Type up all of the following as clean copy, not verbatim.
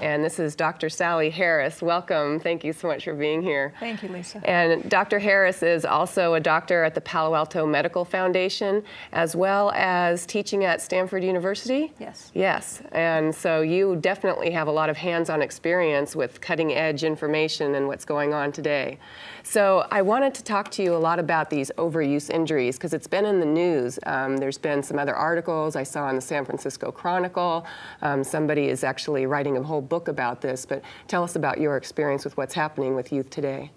And this is Dr. Sally Harris. Welcome. Thank you so much for being here. Thank you, Lisa. And Dr. Harris is also a doctor at the Palo Alto Medical Foundation, as well as teaching at Stanford University? Yes. Yes. And so you definitely have a lot of hands-on experience with cutting-edge information and what's going on today. So I wanted to talk to you a lot about these overuse injuries because it's been in the news. There's been some other articles I saw in the San Francisco Chronicle. Somebody is actually writing a whole book about this, but tell us about your experience with what's happening with youth today.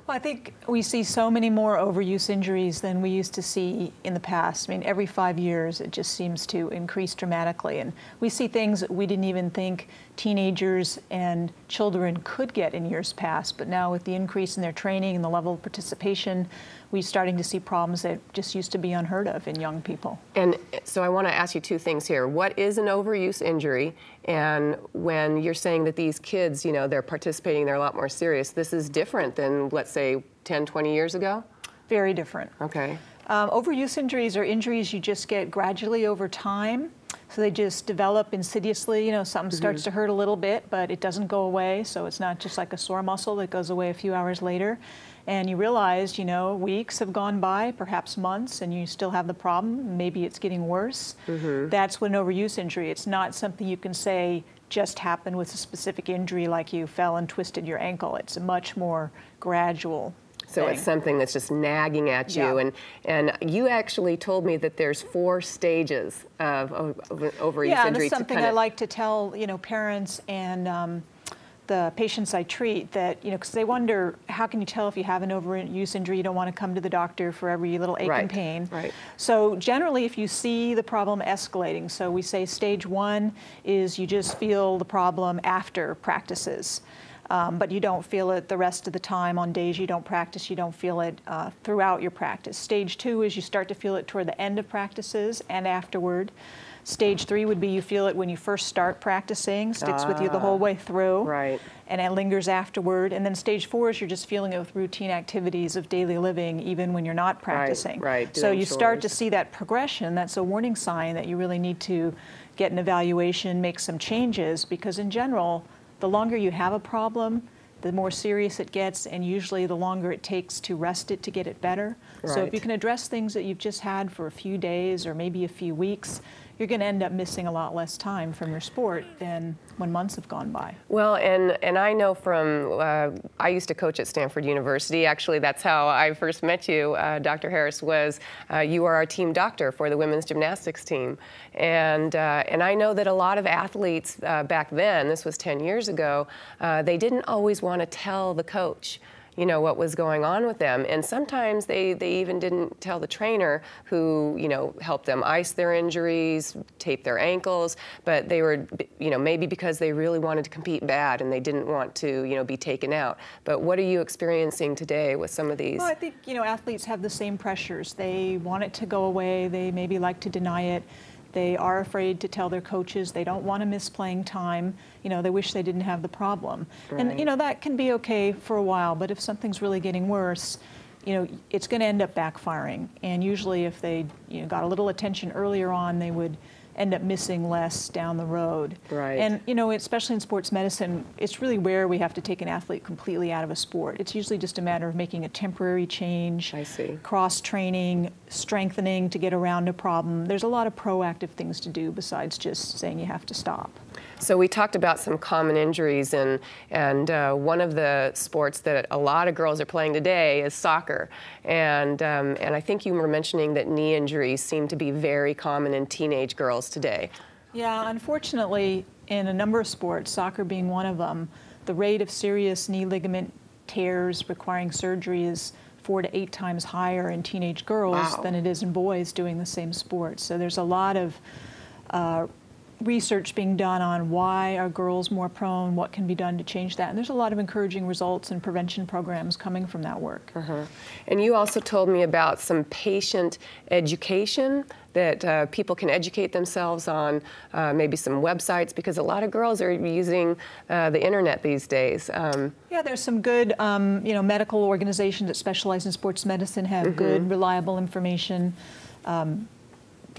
Well, I think we see so many more overuse injuries than we used to see in the past. I mean, every 5 years it just seems to increase dramatically. And we see things that we didn't even think teenagers and children could get in years past. But now with the increase in their training and the level of participation, we're starting to see problems that just used to be unheard of in young people. And so I want to ask you two things here. What is an overuse injury? And when you're saying that these kids, you know, they're participating, they're a lot more serious, this is different than, let's say, 10, 20 years ago? Very different. Okay. Overuse injuries are injuries you just get gradually over time. So they just develop insidiously. You know, something starts to hurt a little bit, but it doesn't go away. So it's not just like a sore muscle that goes away a few hours later. And you realize, you know, weeks have gone by, perhaps months, and you still have the problem. Maybe it's getting worse. That's what an overuse injury. It's not something you can say just happened with a specific injury like you fell and twisted your ankle. It's a much more gradual So thing. it's something that's just nagging at you. Yeah. And you actually told me that there's 4 stages of overuse Yeah, and injury. it's something I like to tell, you know, parents and the patients I treat that, you know, because they wonder, how can you tell if you have an overuse injury? You don't want to come to the doctor for every little ache and pain. Right. So generally, if you see the problem escalating, so we say stage 1 is you just feel the problem after practices. But you don't feel it the rest of the time. On days you don't practice, you don't feel it throughout your practice. Stage 2 is you start to feel it toward the end of practices and afterward. Stage 3 would be you feel it when you first start practicing, sticks with you the whole way through, Right. and it lingers afterward. And then stage 4 is you're just feeling it with routine activities of daily living, even when you're not practicing. Right. So you start to chores. see that progression. That's a warning sign that you really need to get an evaluation, make some changes, because in general, the longer you have a problem, the more serious it gets, and usually the longer it takes to rest it to get it better. So if Right. you can address things that you've just had for a few days or maybe a few weeks, you're going to end up missing a lot less time from your sport than when months have gone by. Well, and I know from, I used to coach at Stanford University. Actually, that's how I first met you, Dr. Harris, was you are our team doctor for the women's gymnastics team. And I know that a lot of athletes back then, this was 10 years ago, they didn't always want to tell the coach, you know, what was going on with them. And sometimes they even didn't tell the trainer who, you know, helped them ice their injuries, tape their ankles, but they were, you know, maybe because they really wanted to compete bad and they didn't want to, you know, be taken out. But what are you experiencing today with some of these? Well, I think, you know, athletes have the same pressures. They want it to go away. They maybe like to deny it. They are afraid to tell their coaches. They don't want to miss playing time. You know, they wish they didn't have the problem. Right. And, you know, that can be okay for a while, but if something's really getting worse, you know, it's going to end up backfiring. And usually if they, you know, got a little attention earlier on, they would end up missing less down the road. Right. And, you know, especially in sports medicine, it's really rare we have to take an athlete completely out of a sport. It's usually just a matter of making a temporary change. I see. Cross-training, strengthening to get around a problem. There's a lot of proactive things to do besides just saying you have to stop. So we talked about some common injuries, and one of the sports that a lot of girls are playing today is soccer. And I think you were mentioning that knee injuries seem to be very common in teenage girls today. Yeah, unfortunately, in a number of sports, soccer being one of them, the rate of serious knee ligament tears requiring surgery is 4 to 8 times higher in teenage girls than it is in boys doing the same sport. So there's a lot of research being done on why are girls more prone, what can be done to change that. And there's a lot of encouraging results and prevention programs coming from that work. And you also told me about some patient education that people can educate themselves on, maybe some websites, because a lot of girls are using the internet these days. Yeah, there's some good you know, medical organizations that specialize in sports medicine have good, reliable information.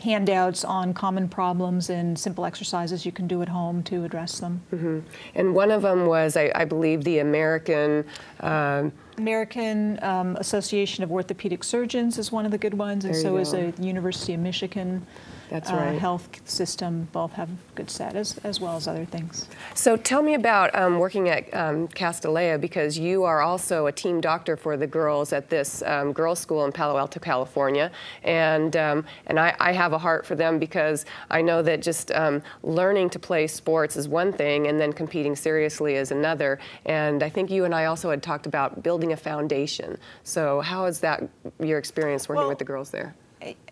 handouts on common problems and simple exercises you can do at home to address them. Mm-hmm. And one of them was, I believe, the American Association of Orthopedic Surgeons is one of the good ones, and so is the University of Michigan. That's right. Health system both have good set as well as other things. So tell me about working at Castellea, because you are also a team doctor for the girls at this girls' school in Palo Alto, California, and I have a heart for them because I know that just learning to play sports is one thing, and then competing seriously is another. And I think you and I also had talked about building a foundation. So how is that your experience working with the girls there?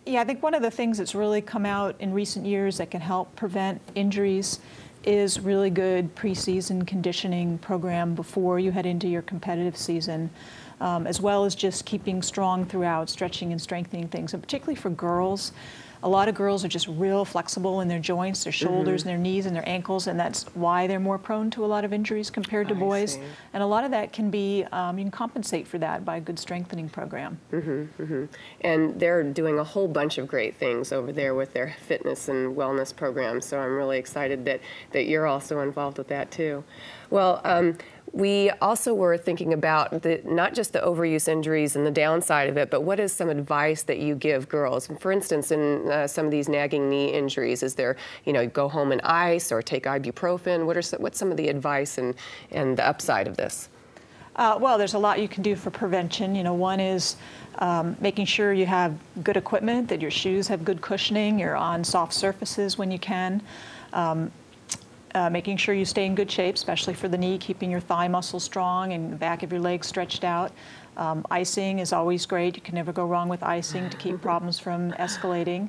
Yeah, I think one of the things that's really come out in recent years that can help prevent injuries is really good preseason conditioning program before you head into your competitive season, as well as just keeping strong throughout, stretching and strengthening things. And particularly for girls, a lot of girls are just real flexible in their joints, their shoulders, and their knees and their ankles, and that's why they're more prone to a lot of injuries compared to boys. And a lot of that can be, you can compensate for that by a good strengthening program. And they're doing a whole bunch of great things over there with their fitness and wellness programs, so I'm really excited that you're also involved with that too. Well, we also were thinking about not just the overuse injuries and the downside of it, but what is some advice that you give girls? For instance, in some of these nagging knee injuries, is there, go home and ice or take ibuprofen? What's some of the advice and the upside of this? Well, there's a lot you can do for prevention. One is making sure you have good equipment, that your shoes have good cushioning, you're on soft surfaces when you can. Making sure you stay in good shape, especially for the knee, keeping your thigh muscles strong and the back of your legs stretched out. Icing is always great. You can never go wrong with icing to keep problems from escalating.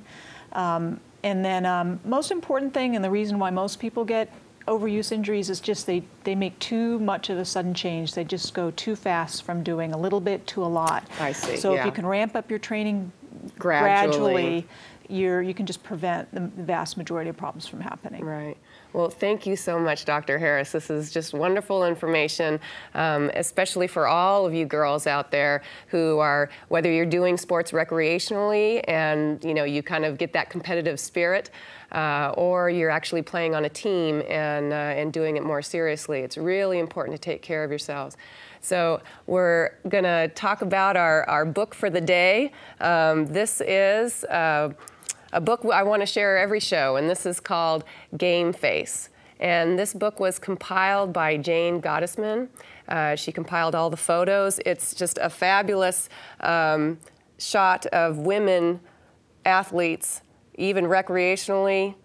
And then most important thing, and the reason why most people get overuse injuries, is just they make too much of a sudden change. They just go too fast from doing a little bit to a lot. I see. So if you can ramp up your training gradually, you can just prevent the vast majority of problems from happening. Right. Well, thank you so much, Dr. Harris. This is just wonderful information, especially for all of you girls out there who are, whether you're doing sports recreationally and you kind of get that competitive spirit, or you're actually playing on a team and doing it more seriously. It's really important to take care of yourselves. So we're going to talk about our book for the day. This is a book I want to share every show, and this is called Game Face. And this book was compiled by Jane Gottesman. She compiled all the photos. It's just a fabulous shot of women athletes, even recreationally,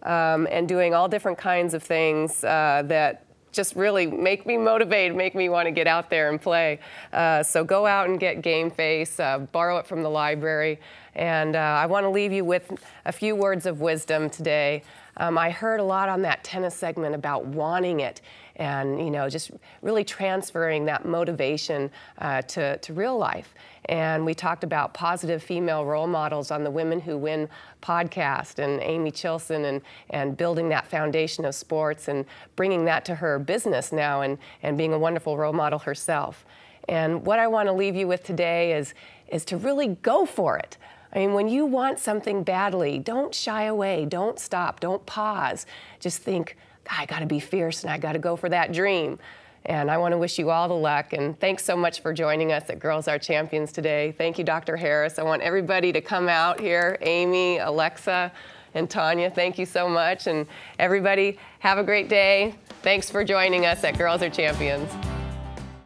and doing all different kinds of things that just really make me motivated, make me want to get out there and play. So go out and get Game Face, borrow it from the library. And I want to leave you with a few words of wisdom today. I heard a lot on that tennis segment about wanting it and just really transferring that motivation to real life. And we talked about positive female role models on the Women Who Win podcast, and Amy Chilson, and building that foundation of sports and bringing that to her business now, and being a wonderful role model herself. And what I want to leave you with today is to really go for it. I mean, when you want something badly, don't shy away, don't stop, don't pause. Just think, I got to be fierce and I got to go for that dream. And I want to wish you all the luck, and thanks so much for joining us at Girls Are Champions today. Thank you, Dr. Harris. I want everybody to come out here, Amy, Alexa, and Tanya, thank you so much. And everybody, have a great day. Thanks for joining us at Girls Are Champions.